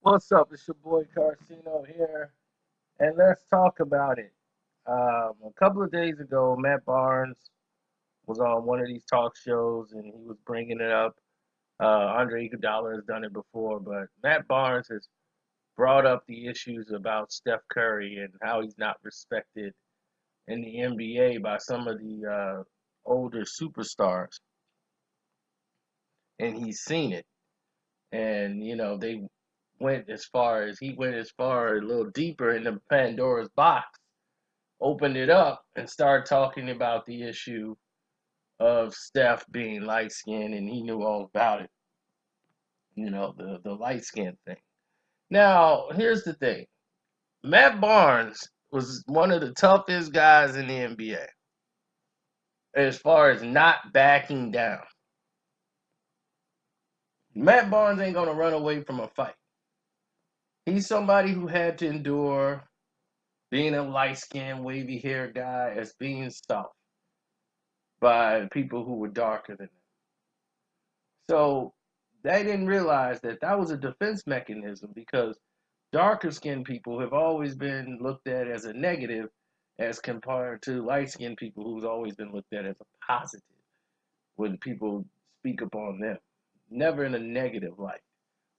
What's up? It's your boy Carcino here, and let's talk about it. A couple of days ago, Matt Barnes was on one of these talk shows, and he was bringing it up. Andre Iguodala has done it before, but Matt Barnes has brought up the issues about Steph Curry and how he's not respected in the NBA by some of the older superstars, and he's seen it. And they went as far a little deeper in the Pandora's box, opened it up, and started talking about the issue of Steph being light skinned, and he knew all about it. The light skin thing. Now, here's the thing: Matt Barnes was one of the toughest guys in the NBA as far as not backing down. Matt Barnes ain't gonna run away from a fight. He's somebody who had to endure being a light skinned, wavy haired guy as being soft by people who were darker than them. So they didn't realize that that was a defense mechanism because darker skinned people have always been looked at as a negative as compared to light skinned people who's always been looked at as a positive when people speak upon them. Never in a negative light,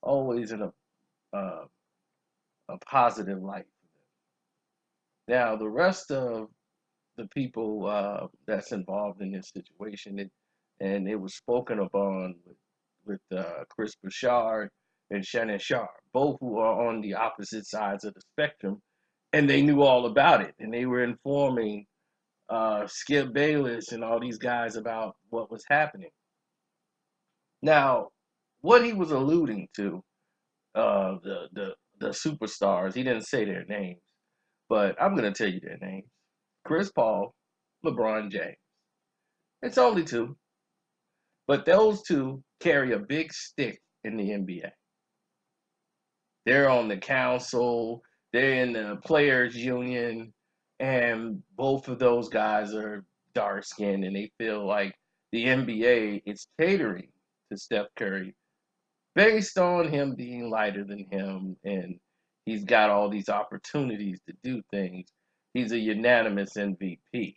always in uh, a positive light. Now, the rest of the people that's involved in this situation, and it was spoken upon with Chris Bouchard and Shannon Sharp, both who are on the opposite sides of the spectrum, and they knew all about it, and they were informing Skip Bayless and all these guys about what was happening. Now, what he was alluding to, the superstars, he didn't say their names, but I'm gonna tell you their names: Chris Paul, LeBron James. It's only two, but those two carry a big stick in the NBA. They're on the council, they're in the players union, and both of those guys are dark skinned and they feel like the NBA is catering to Steph Curry based on him being lighter than him and he's got all these opportunities to do things. He's a unanimous MVP.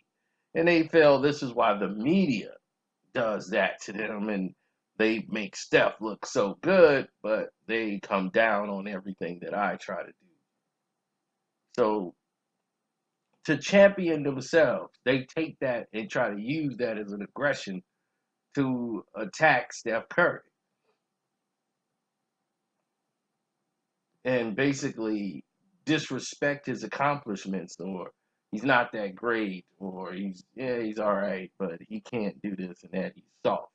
And they feel this is why the media does that to them and they make Steph look so good, but they come down on everything that I try to do. So to champion themselves, they take that and try to use that as an aggression to attack Steph Curry and basically disrespect his accomplishments or he's not that great or he's all right, but he can't do this and that. He's soft.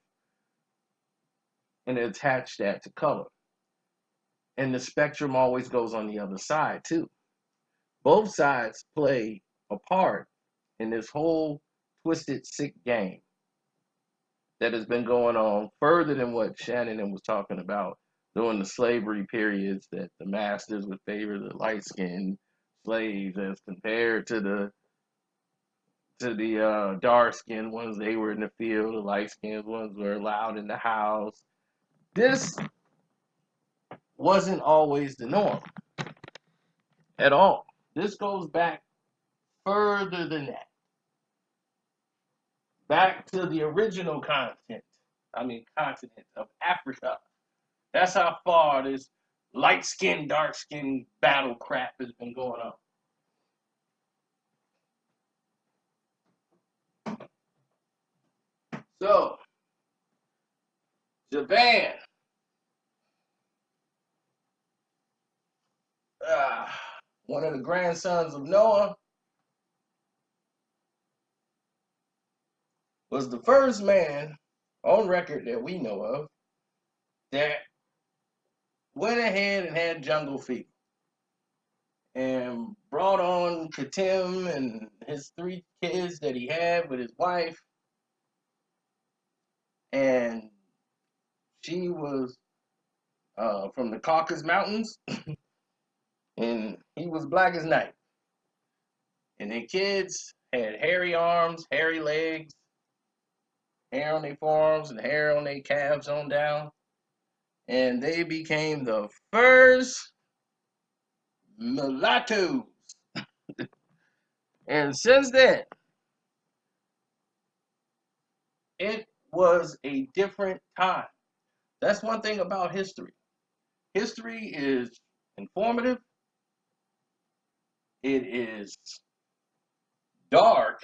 And attach that to color. And the spectrum always goes on the other side too. Both sides play a part in this whole twisted, sick game that has been going on further than what Shannon was talking about during the slavery periods that the masters would favor the light skinned slaves as compared to the dark skinned ones. They were in the field, the light skinned ones were allowed in the house. This wasn't always the norm at all. This goes back further than that, back to the original continent of Africa. That's how far this light skin, dark skin battle crap has been going on. So, Japan, uh, one of the grandsons of Noah, was the first man on record that we know of that went ahead and had jungle fever and brought on Katim and his 3 kids that he had with his wife. And she was from the Caucasus Mountains, and he was black as night. And their kids had hairy arms, hairy legs, hair on their forearms, and hair on their calves on down. And they became the first mulattoes. And since then, it was a different time. That's one thing about history. History is informative, it is dark,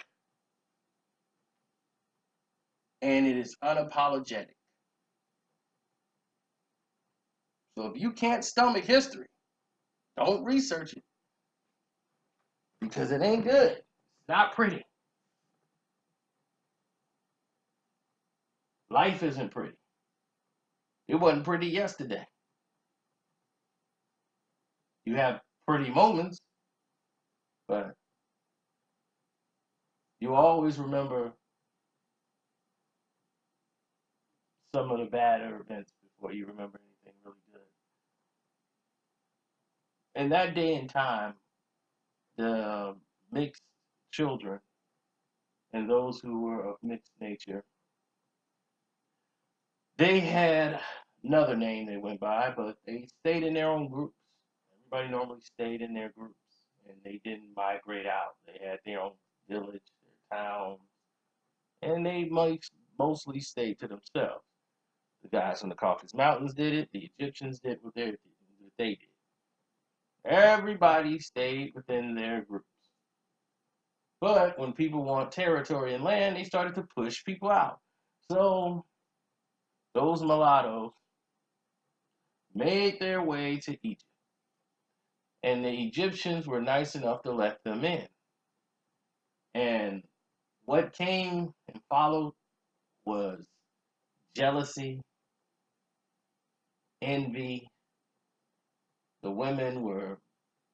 and it is unapologetic. So if you can't stomach history, don't research it because it ain't good. It's not pretty. Life isn't pretty. It wasn't pretty yesterday. You have pretty moments, but you always remember some of the badder events before you remember anything really good. In that day and time, the mixed children and those who were of mixed nature, they had another name they went by, but they stayed in their own groups. Everybody normally stayed in their groups, and they didn't migrate out. They had their own village, their town, and they mostly stayed to themselves. The guys from the Caucasus Mountains did it. The Egyptians did what they did. Everybody stayed within their groups. But when people want territory and land, they started to push people out. So those mulattoes made their way to Egypt. And the Egyptians were nice enough to let them in. And what came and followed was jealousy, envy. The women were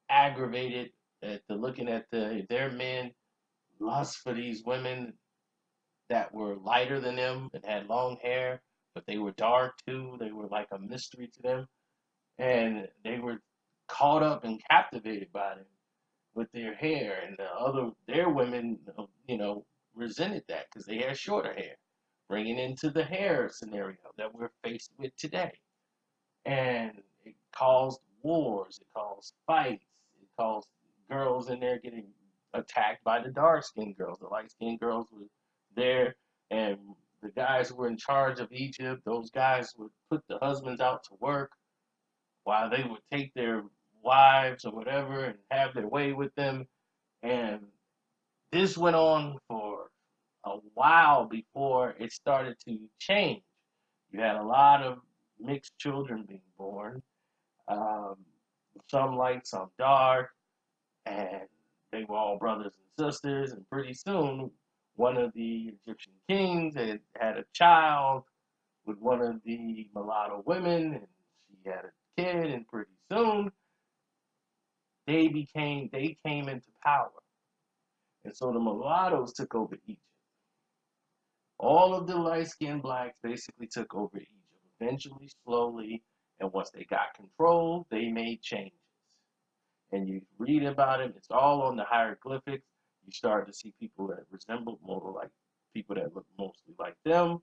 aggravated at looking at their men, lust for these women that were lighter than them and had long hair, but they were dark too. They were like a mystery to them. And they were caught up and captivated by them with their hair. And their women, resented that because they had shorter hair, bringing into the hair scenario that we're faced with today. And it caused wars, it caused fights, it caused girls in there getting attacked by the dark skinned girls. The light skinned girls were there, and the guys who were in charge of Egypt, those guys would put the husbands out to work while they would take their wives or whatever and have their way with them. And this went on for a while before it started to change. You had a lot of mixed children being born, um, some light, some dark, and they were all brothers and sisters. And pretty soon, one of the Egyptian kings had a child with one of the mulatto women, and she had a kid. And pretty soon, they came into power, and so the mulattoes took over Egypt. All of the light-skinned blacks basically took over Egypt. Eventually, slowly, and once they got control, they made changes. And you read about it, it's all on the hieroglyphics. You start to see people that resembled more like people that looked mostly like them.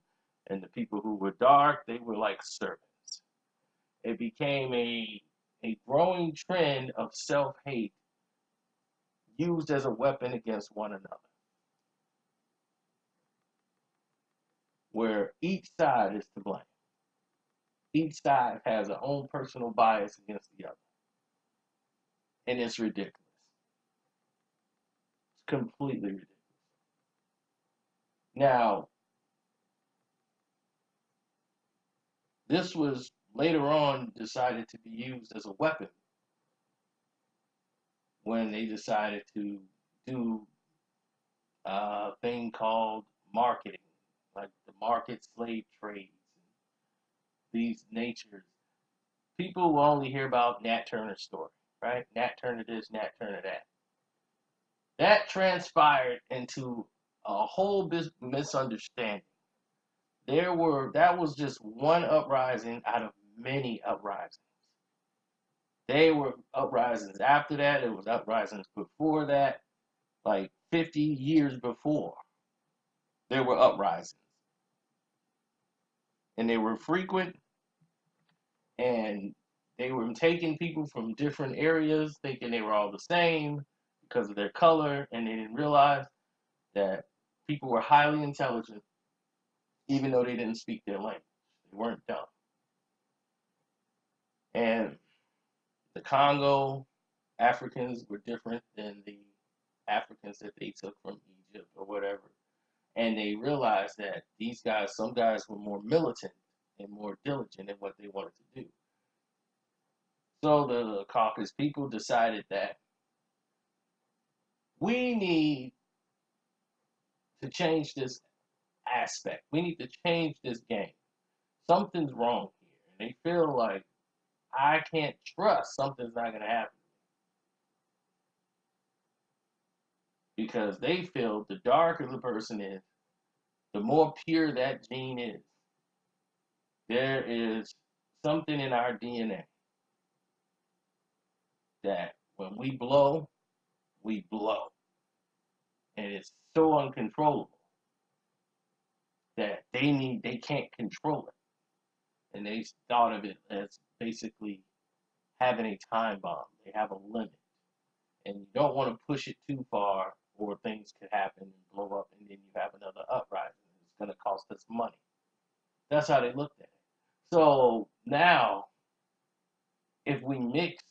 And the people who were dark, they were like servants. It became a growing trend of self-hate used as a weapon against one another, where each side is to blame. Each side has their own personal bias against the other. And it's ridiculous. It's completely ridiculous. Now, this was later on decided to be used as a weapon when they decided to do a thing called marketing, like the market slave trades, these natures. People will only hear about Nat Turner's story, right? Nat Turner this, Nat Turner that. That transpired into a whole misunderstanding. That was just one uprising out of many uprisings. They were uprisings after that. It was uprisings before that, like 50 years before. There were uprisings, and they were frequent, and They were taking people from different areas, thinking they were all the same because of their color, and they didn't realize that people were highly intelligent, even though they didn't speak their language. They weren't dumb. And the Congo Africans were different than the Africans that they took from Egypt or whatever. And they realized that these guys, some guys were more militant and more diligent in what they wanted to do. So the Caucasus people decided that we need to change this aspect. We need to change this game. Something's wrong here. And they feel like I can't trust something's not going to happen. Because they feel the darker the person is, the more pure that gene is. There is something in our DNA that when we blow, we blow. And it's so uncontrollable that they can't control it. And they thought of it as basically having a time bomb. They have a limit. And you don't want to push it too far or things could happen and blow up and then you have another uprising. It's going to cost us money. That's how they looked at it. So now, if we mix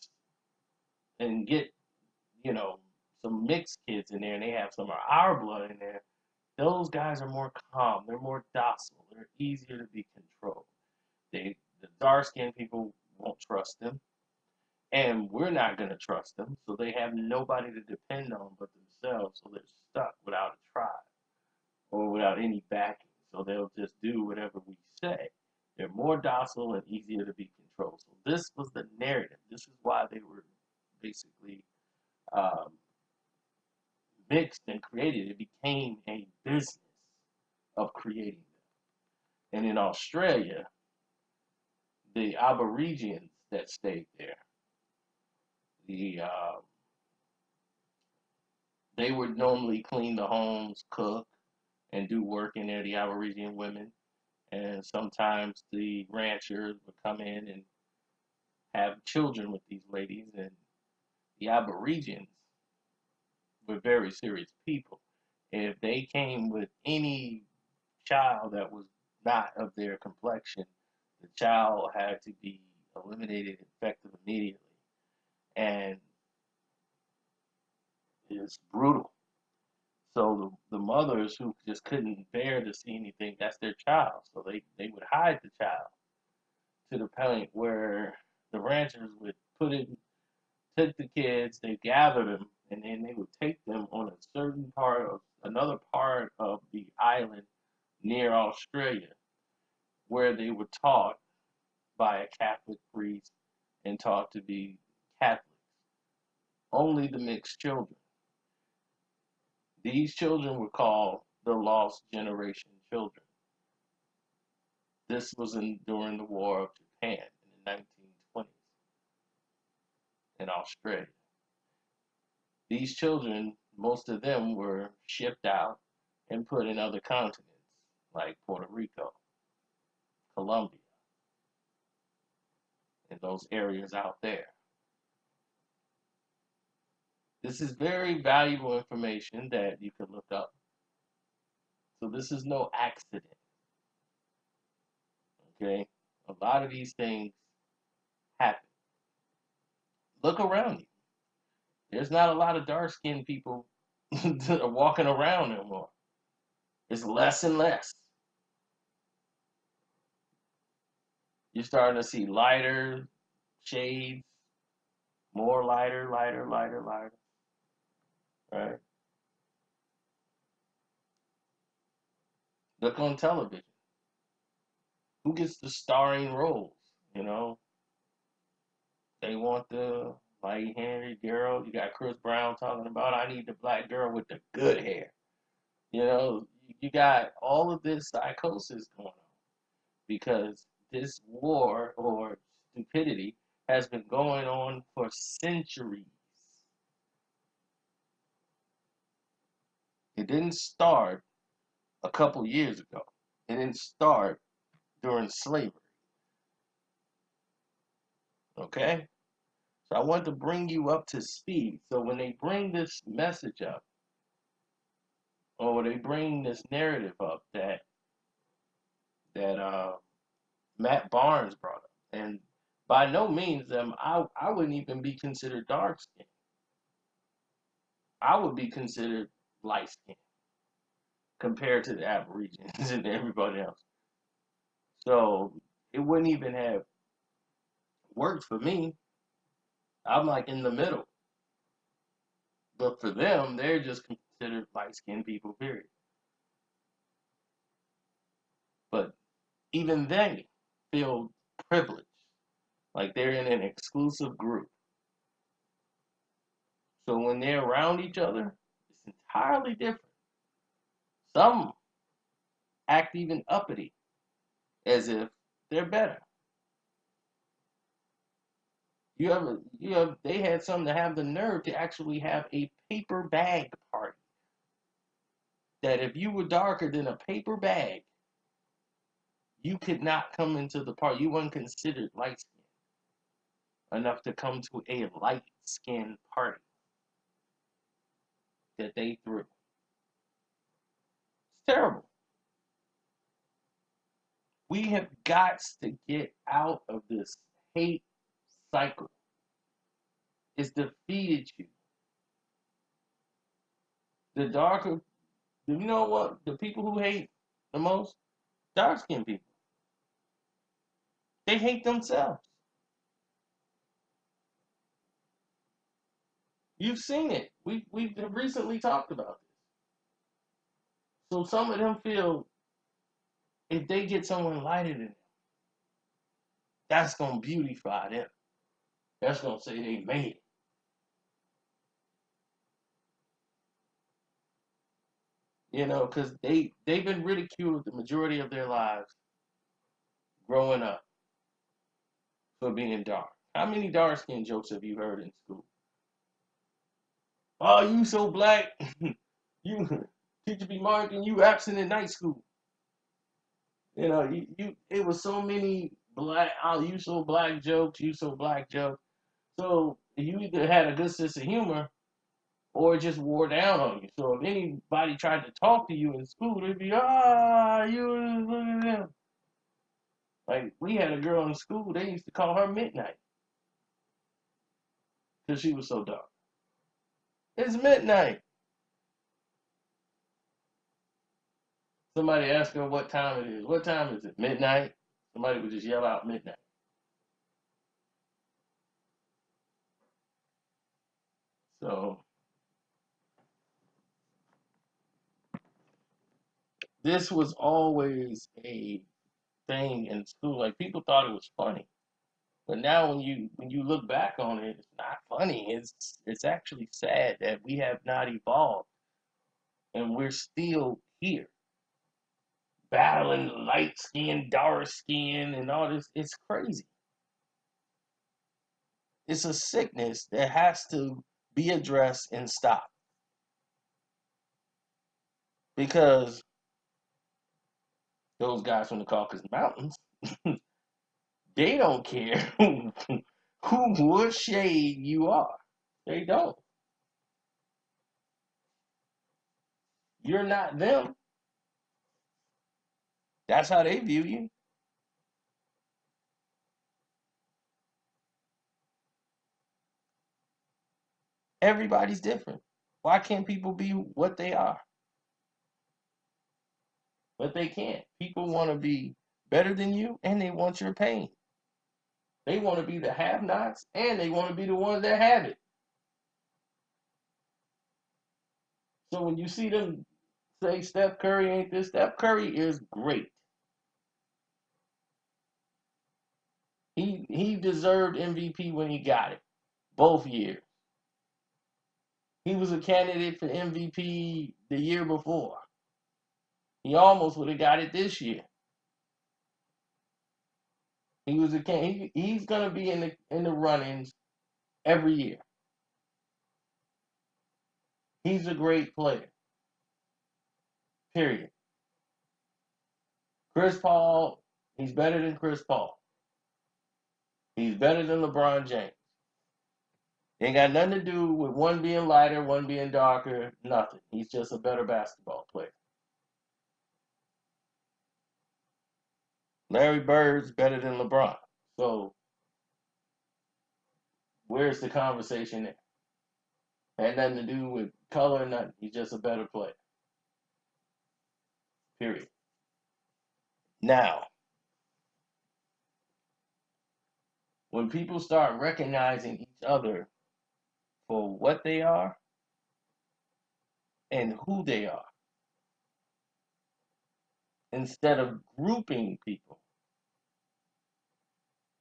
and get, some mixed kids in there and they have some of our blood in there, those guys are more calm. They're more docile. They're easier to be controlled. The dark-skinned people won't trust them. And we're not going to trust them. So they have nobody to depend on but themselves. So they're stuck without a tribe or without any backing. So they'll just do whatever we say. They're more docile and easier to be controlled. So this was the narrative. This is why they were basically um, mixed and created. It became a business of creating them. And in Australia, the Aborigines that stayed there, the they would normally clean the homes, cook, and do work in there, the Aborigine women. And sometimes the ranchers would come in and have children with these ladies. And the Aborigines were very serious people. If they came with any child that was not of their complexion, the child had to be eliminated effective immediately. And it's brutal. So the mothers who just couldn't bear to see anything, that's their child. So they would hide the child to the point where the ranchers would take the kids, they gather them, and then they would take them on another part of the island near Australia, where they were taught by a Catholic priest and taught to be Catholics. Only the mixed children. These children were called the lost generation children. This was during the War of Japan in the 1920s in Australia. These children, most of them were shipped out and put in other continents like Puerto Rico, Colombia, and those areas out there. This is very valuable information that you can look up. So this is no accident. Okay? A lot of these things happen. Look around you. There's not a lot of dark-skinned people walking around no more. It's less and less. You're starting to see lighter shades, more lighter, lighter, lighter, lighter. Right? Look on television. Who gets the starring roles? You know, they want the light-haired girl. You got Chris Brown talking about, I need the black girl with the good hair. You know, you got all of this psychosis going on because this war or stupidity has been going on for centuries. It didn't start a couple years ago. It didn't start during slavery. Okay? So I want to bring you up to speed. So when they bring this message up, or they bring this narrative up that Matt Barnes brought up, and by no means I wouldn't even be considered dark skinned. I would be considered light skinned compared to the Aborigines and everybody else. So it wouldn't even have worked for me. I'm like in the middle. But for them, they're just considered light skinned people, period. But even they feel privileged, like they're in an exclusive group. So when they're around each other, it's entirely different. Some act even uppity, as if they're better. They had some to have the nerve to actually have a paper bag party. That if you were darker than a paper bag, you could not come into the party. You weren't considered light skinned enough to come to a light skinned party that they threw. It's terrible. We have got to get out of this hate cycle. It's defeated you. The darker, you know what? The people who hate the most, dark skinned people. They hate themselves. You've seen it. We've recently talked about this. So some of them feel if they get someone lighter than them, that's gonna beautify them. That's gonna say they made it. You know, because they've been ridiculed the majority of their lives growing up for being dark. How many dark skin jokes have you heard in school? Oh, you so black. You teacher be marking you absent in night school. You know, you it was so many black oh you so black jokes, you so black jokes. So you either had a good sense of humor or it just wore down on you. So if anybody tried to talk to you in school, they'd be, you look at them. Like we had a girl in school, they used to call her Midnight because she was so dark. It's midnight. Somebody asked her what time it is. What time is it? Midnight. Somebody would just yell out midnight. So this was always a thing in school. Like people thought it was funny. But now when you look back on it, it's not funny. It's actually sad that we have not evolved and we're still here. Battling light skin, dark skin, and all this. It's crazy. It's a sickness that has to be addressed and stopped. Because those guys from the Caucasus Mountains, they don't care what shade you are. They don't. You're not them. That's how they view you. Everybody's different. Why can't people be what they are? But they can't. People want to be better than you and they want your pain. They want to be the have nots and they want to be the ones that have it. So when you see them say Steph Curry ain't this, Steph Curry is great. He deserved MVP when he got it, both years. He was a candidate for MVP the year before. He almost would have got it this year. He was a he's gonna be in the runnings every year. He's a great player. Period. Chris Paul, he's better than Chris Paul. He's better than LeBron James. Ain't got nothing to do with one being lighter, one being darker, nothing. He's just a better basketball player. Larry Bird's better than LeBron. So where's the conversation there? Had nothing to do with color, nothing. He's just a better player. Period. Now, when people start recognizing each other for what they are and who they are, instead of grouping people,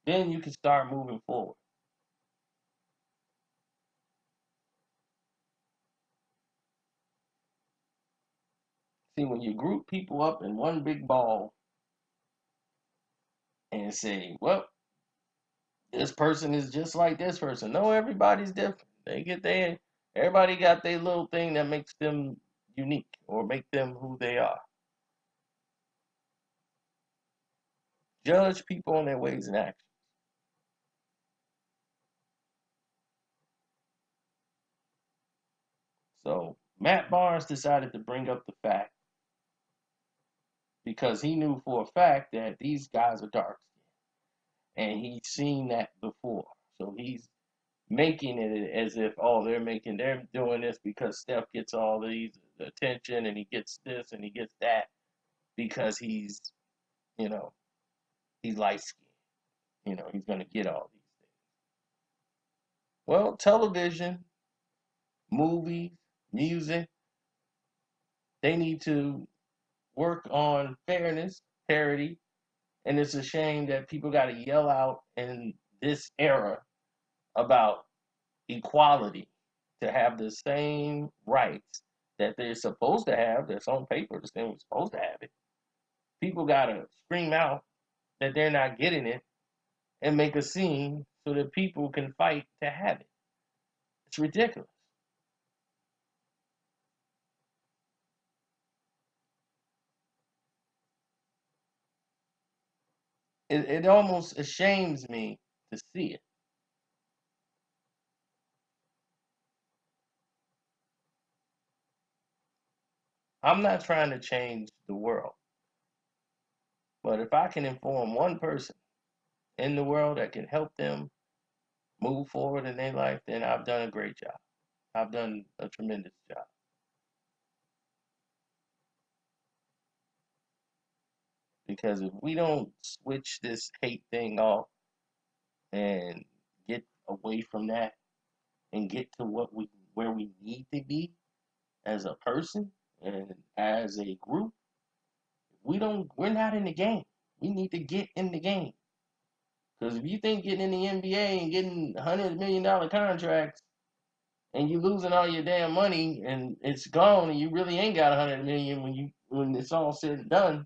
then you can start moving forward. See, when you group people up in one big ball and say, well, this person is just like this person. No, everybody's different. Everybody got their little thing that makes them unique or make them who they are. Judge people on their ways and actions. So Matt Barnes decided to bring up the fact because he knew for a fact that these guys are dark skinned and he's seen that before. So he's making it as if, oh, they're doing this because Steph gets all these attention and he gets this and he gets that because you know, he's light skinned. He's gonna get all these things. Well, television, movies, music, they need to work on fairness, parity, and it's a shame that people got to yell out in this era about equality to have the same rights that they're supposed to have. That's on paper. The same we're supposed to have it. People got to scream out that they're not getting it and make a scene so that people can fight to have it. It's ridiculous. It almost ashames me to see it. I'm not trying to change the world, but if I can inform one person in the world that can help them move forward in their life, then I've done a great job. I've done a tremendous job. Because if we don't switch this hate thing off and get away from that and get to where we need to be as a person and as a group, we're not in the game. We need to get in the game. Because if you think getting in the NBA and getting $100 million contracts and you losing all your damn money and it's gone and you really ain't got 100 million when it's all said and done,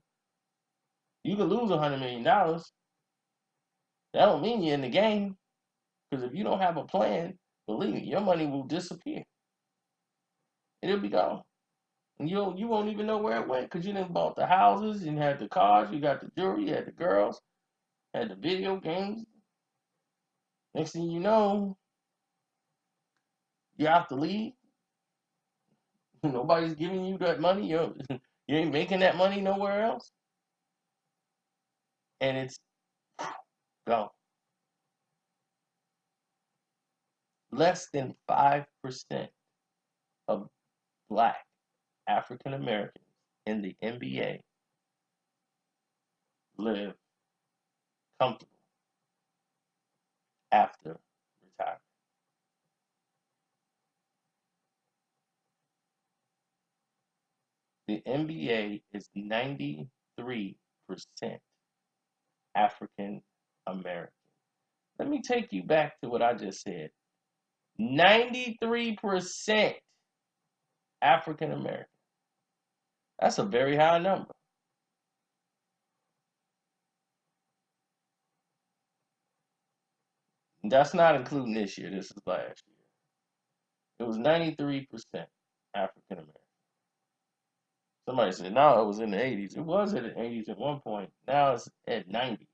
you can lose $100 million. That don't mean you're in the game. Because if you don't have a plan, believe me, your money will disappear. It'll be gone. And you won't even know where it went because you didn't bought the houses, you had the cars, you got the jewelry, you had the girls, had the video games. Next thing you know, you're out the league. Nobody's giving you that money. You ain't making that money nowhere else. And it's gone. Less than 5% of black African Americans in the NBA live comfortable after retirement. The NBA is 93% African American. Let me take you back to what I just said. 93% African American. That's a very high number. That's not including this year. This is last year. It was 93% African American. Somebody said, no, it was in the 80s. It was in the 80s at one point. Now it's at 90s.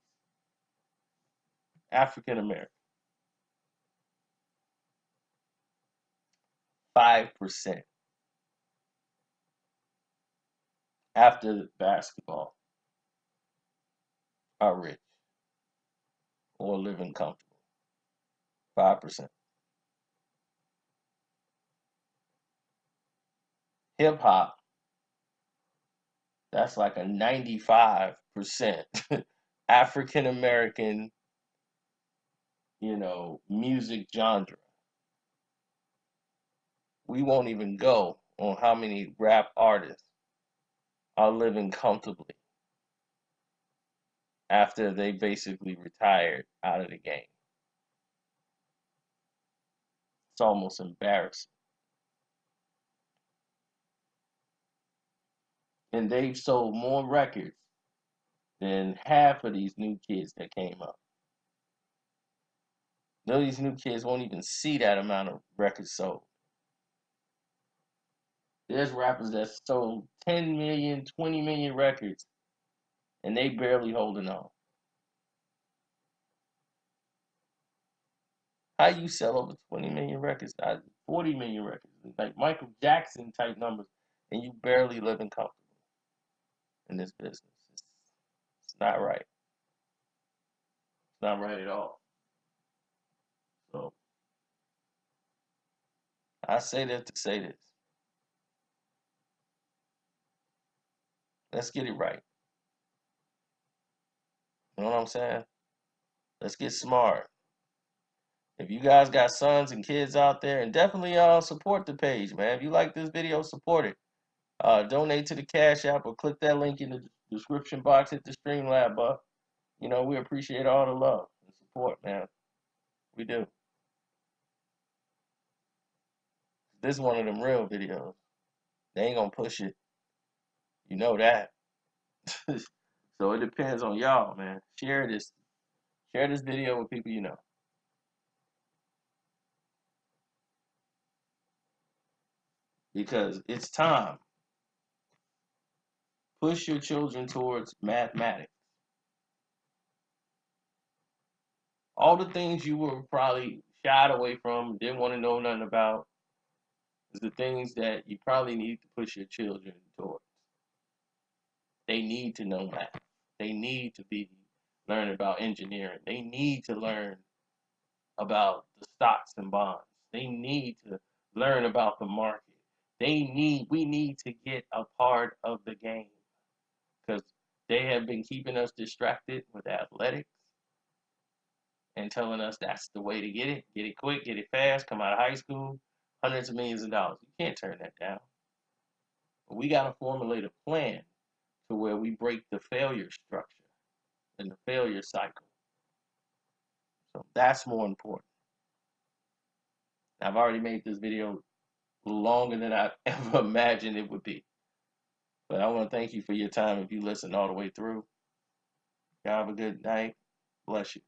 African American. 5% after basketball are rich or living comfortable. 5%. Hip hop, that's like a 95% African American, music genre. We won't even go on how many rap artists are living comfortably after they basically retired out of the game. It's almost embarrassing. And they've sold more records than half of these new kids that came up. No, these new kids won't even see that amount of records sold. There's rappers that sold 10 million, 20 million records, and they barely holding on. How you sell over 20 million records, 40 million records, like Michael Jackson type numbers, and you barely living comfortable in this business? It's not right. It's not right at all. So I say that to say this. Let's get it right. You know what I'm saying? Let's get smart. If you guys got sons and kids out there, and definitely support the page, man. If you like this video, support it. Donate to the Cash App or click that link in the description box at the Streamlab, but we appreciate all the love and support, man. We do. This is one of them real videos. They ain't gonna push it. You know that. So it depends on y'all, man. Share this. Share this video with people you know. Because it's time. Push your children towards mathematics. All the things you were probably shied away from, didn't want to know nothing about, is the things that you probably need to push your children towards. They need to know math. They need to be learn about engineering. They need to learn about the stocks and bonds. They need to learn about the market. We need to get a part of the game because they have been keeping us distracted with athletics and telling us that's the way to get it quick, get it fast, come out of high school, hundreds of millions of dollars. You can't turn that down. But we got to formulate a plan to where we break the failure structure and the failure cycle. So that's more important. I've already made this video longer than I ever imagined it would be. But I want to thank you for your time if you listened all the way through. Y'all have a good night. Bless you.